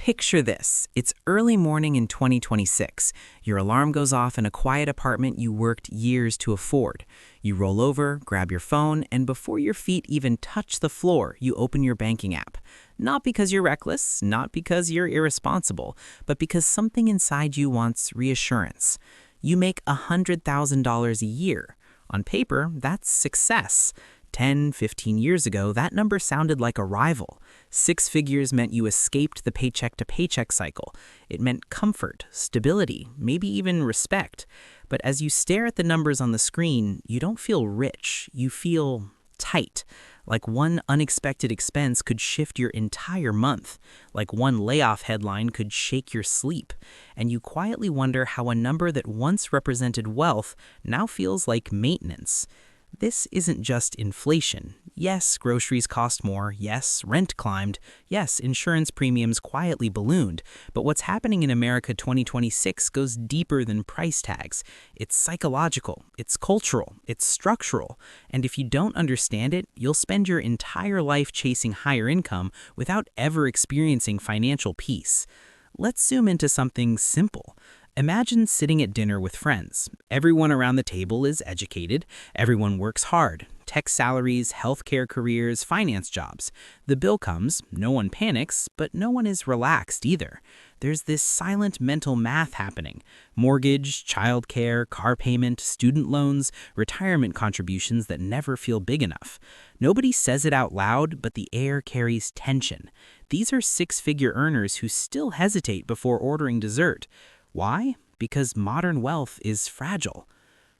Picture this. It's early morning in 2026. Your alarm goes off in a quiet apartment you worked years to afford. You roll over, grab your phone, and before your feet even touch the floor, you open your banking app. Not because you're reckless, not because you're irresponsible, but because something inside you wants reassurance. You make $100,000 a year. On paper, that's success. 10, 15 years ago, that number sounded like a rival. Six figures meant you escaped the paycheck-to-paycheck cycle. It meant comfort, stability, maybe even respect. But as you stare at the numbers on the screen, you don't feel rich. You feel tight. Like one unexpected expense could shift your entire month. Like one layoff headline could shake your sleep. And you quietly wonder how a number that once represented wealth now feels like maintenance. This isn't just inflation. Yes, groceries cost more. Yes, rent climbed. Yes, insurance premiums quietly ballooned. But what's happening in America 2026 goes deeper than price tags. It's psychological, it's cultural, it's structural. And if you don't understand it, you'll spend your entire life chasing higher income without ever experiencing financial peace. Let's zoom into something simple. Imagine sitting at dinner with friends. Everyone around the table is educated. Everyone works hard. Tech salaries, healthcare careers, finance jobs. The bill comes, no one panics, but no one is relaxed either. There's this silent mental math happening. Mortgage, childcare, car payment, student loans, retirement contributions that never feel big enough. Nobody says it out loud, but the air carries tension. These are six-figure earners who still hesitate before ordering dessert. Why? Because modern wealth is fragile.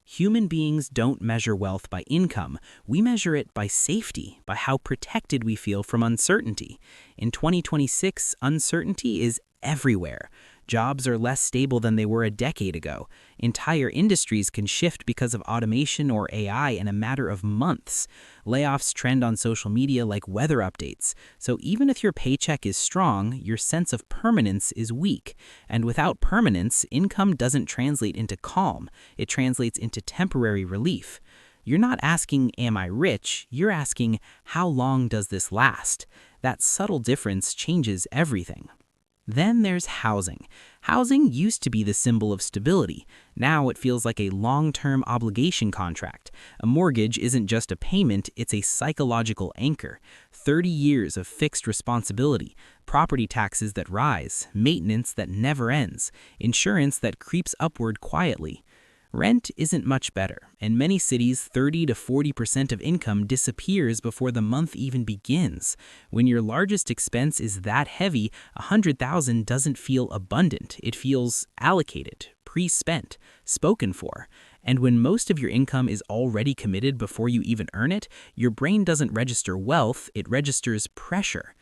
Human beings don't measure wealth by income. We measure it by safety, by how protected we feel from uncertainty. In 2026, uncertainty is everywhere. Jobs are less stable than they were a decade ago. Entire industries can shift because of automation or AI in a matter of months. Layoffs trend on social media like weather updates. So even if your paycheck is strong, your sense of permanence is weak. And without permanence, income doesn't translate into calm. It translates into temporary relief. You're not asking, am I rich? You're asking, how long does this last? That subtle difference changes everything. Then there's housing. Housing used to be the symbol of stability. Now it feels like a long-term obligation contract. A mortgage isn't just a payment, it's a psychological anchor. 30 years of fixed responsibility, property taxes that rise, maintenance that never ends, insurance that creeps upward quietly. Rent isn't much better. In many cities, 30 to 40% of income disappears before the month even begins. When your largest expense is that heavy, $100,000 doesn't feel abundant. It feels allocated, pre-spent, spoken for. And when most of your income is already committed before you even earn it, your brain doesn't register wealth, it registers pressure.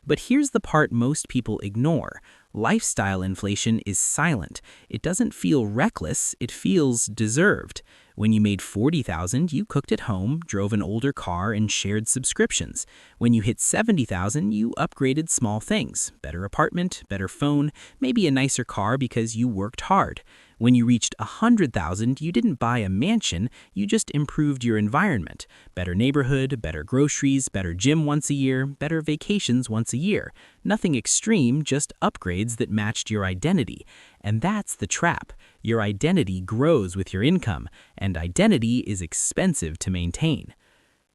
But here's the part most people ignore. Lifestyle inflation is silent. It doesn't feel reckless, it feels deserved. When you made $40,000, you cooked at home, drove an older car, and shared subscriptions. When you hit $70,000, you upgraded small things. Better apartment, better phone, maybe a nicer car because you worked hard. When you reached $100,000, you didn't buy a mansion, you just improved your environment. Better neighborhood, better groceries, better gym once a year, better vacations once a year. Nothing extreme, just upgrades that matched your identity. And that's the trap. Your identity grows with your income, and identity is expensive to maintain.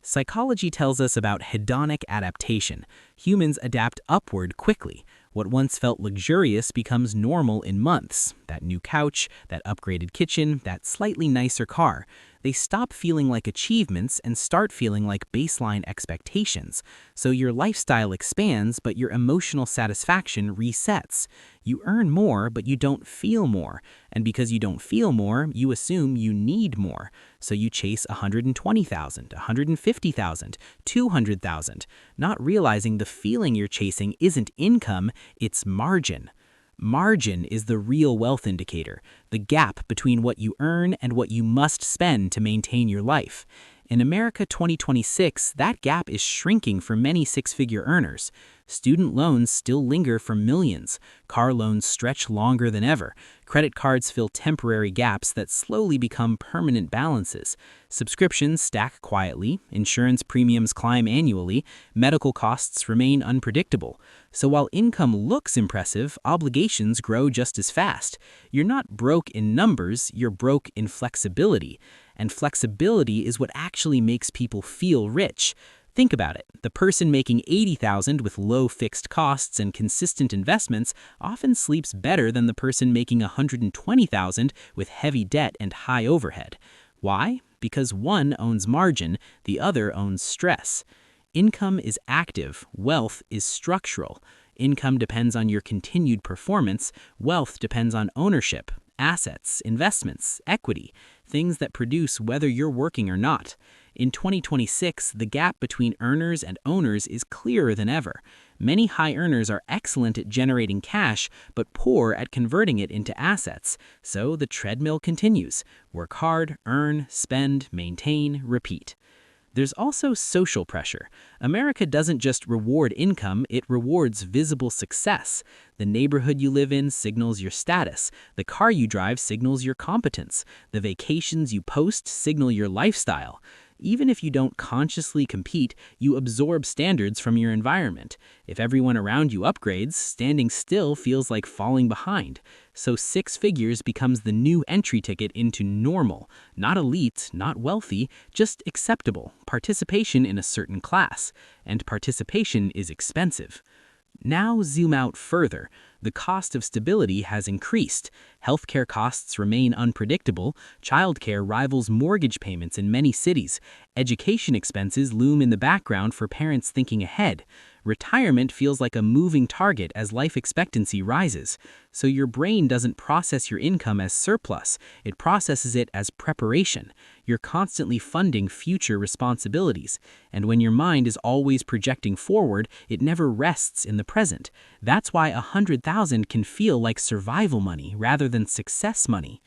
Psychology tells us about hedonic adaptation. Humans adapt upward quickly. What once felt luxurious becomes normal in months. That new couch, that upgraded kitchen, that slightly nicer car. They stop feeling like achievements and start feeling like baseline expectations. So your lifestyle expands, but your emotional satisfaction resets. You earn more, but you don't feel more. And because you don't feel more, you assume you need more. So you chase $120,000, $150,000, $200,000, not realizing the feeling you're chasing isn't income, it's margin. Margin is the real wealth indicator, the gap between what you earn and what you must spend to maintain your life. In America 2026, that gap is shrinking for many six-figure earners. Student loans still linger for millions. Car loans stretch longer than ever. Credit cards fill temporary gaps that slowly become permanent balances. Subscriptions stack quietly, insurance premiums climb annually, medical costs remain unpredictable. So while income looks impressive, obligations grow just as fast. You're not broke in numbers, you're broke in flexibility. And flexibility is what actually makes people feel rich. Think about it. The person making $80,000 with low fixed costs and consistent investments often sleeps better than the person making $120,000 with heavy debt and high overhead. Why? Because one owns margin, the other owns stress. Income is active, wealth is structural. Income depends on your continued performance, wealth depends on ownership, assets, investments, equity, things that produce whether you're working or not. In 2026, the gap between earners and owners is clearer than ever. Many high earners are excellent at generating cash, but poor at converting it into assets. So the treadmill continues. Work hard, earn, spend, maintain, repeat. There's also social pressure. America doesn't just reward income, it rewards visible success. The neighborhood you live in signals your status. The car you drive signals your competence. The vacations you post signal your lifestyle. Even if you don't consciously compete, you absorb standards from your environment. If everyone around you upgrades, standing still feels like falling behind. So six figures becomes the new entry ticket into normal, not elite, not wealthy, just acceptable, participation in a certain class. And participation is expensive. Now zoom out further. The cost of stability has increased. Healthcare costs remain unpredictable. Childcare rivals mortgage payments in many cities. Education expenses loom in the background for parents thinking ahead. Retirement feels like a moving target as life expectancy rises. So your brain doesn't process your income as surplus, it processes it as preparation. You're constantly funding future responsibilities. And when your mind is always projecting forward, it never rests in the present. That's why $100,000 can feel like survival money rather than success money.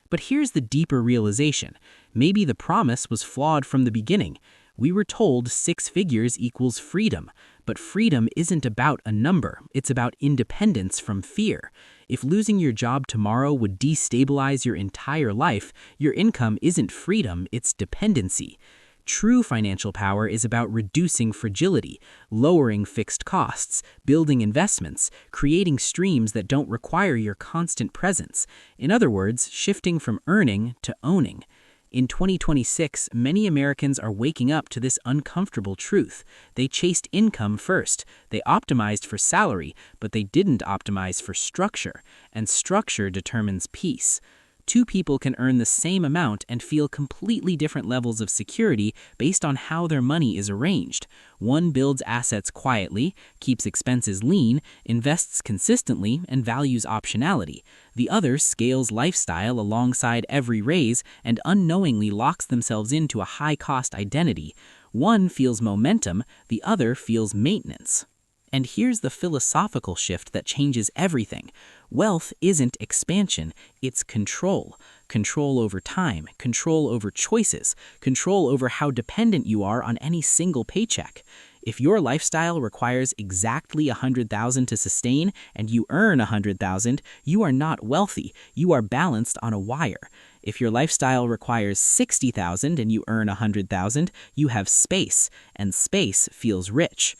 But here's the deeper realization. Maybe the promise was flawed from the beginning. We were told six figures equals freedom. But freedom isn't about a number, it's about independence from fear. If losing your job tomorrow would destabilize your entire life, your income isn't freedom, it's dependency. True financial power is about reducing fragility, lowering fixed costs, building investments, creating streams that don't require your constant presence. In other words, shifting from earning to owning. In 2026, many Americans are waking up to this uncomfortable truth. They chased income first. They optimized for salary, but they didn't optimize for structure. And structure determines peace. Two people can earn the same amount and feel completely different levels of security based on how their money is arranged. One builds assets quietly, keeps expenses lean, invests consistently, and values optionality. The other scales lifestyle alongside every raise and unknowingly locks themselves into a high-cost identity. One feels momentum, the other feels maintenance. And here's the philosophical shift that changes everything. Wealth isn't expansion, it's control. Control over time, control over choices, control over how dependent you are on any single paycheck. If your lifestyle requires exactly $100,000 to sustain and you earn $100,000, you are not wealthy, you are balanced on a wire. If your lifestyle requires $60,000 and you earn $100,000, you have space, and space feels rich.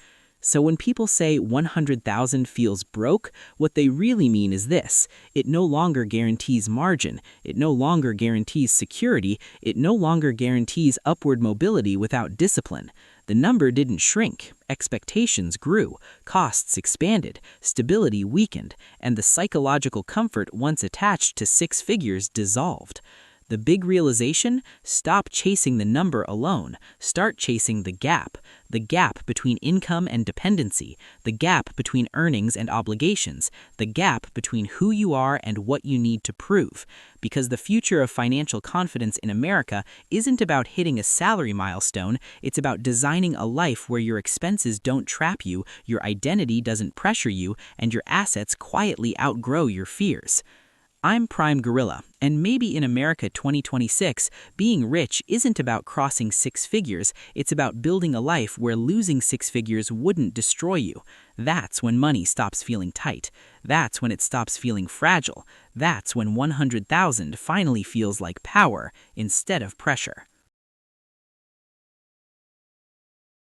So when people say 100,000 feels broke, what they really mean is this: it no longer guarantees margin, it no longer guarantees security, it no longer guarantees upward mobility without discipline. The number didn't shrink, expectations grew, costs expanded, stability weakened, and the psychological comfort once attached to six figures dissolved. The big realization: stop chasing the number alone, start chasing the gap between income and dependency, the gap between earnings and obligations, the gap between who you are and what you need to prove. Because the future of financial confidence in America isn't about hitting a salary milestone, it's about designing a life where your expenses don't trap you, your identity doesn't pressure you, and your assets quietly outgrow your fears. I'm Prime Gorilla, and maybe in America 2026, being rich isn't about crossing six figures, it's about building a life where losing six figures wouldn't destroy you. That's when money stops feeling tight. That's when it stops feeling fragile. That's when 100,000 finally feels like power instead of pressure.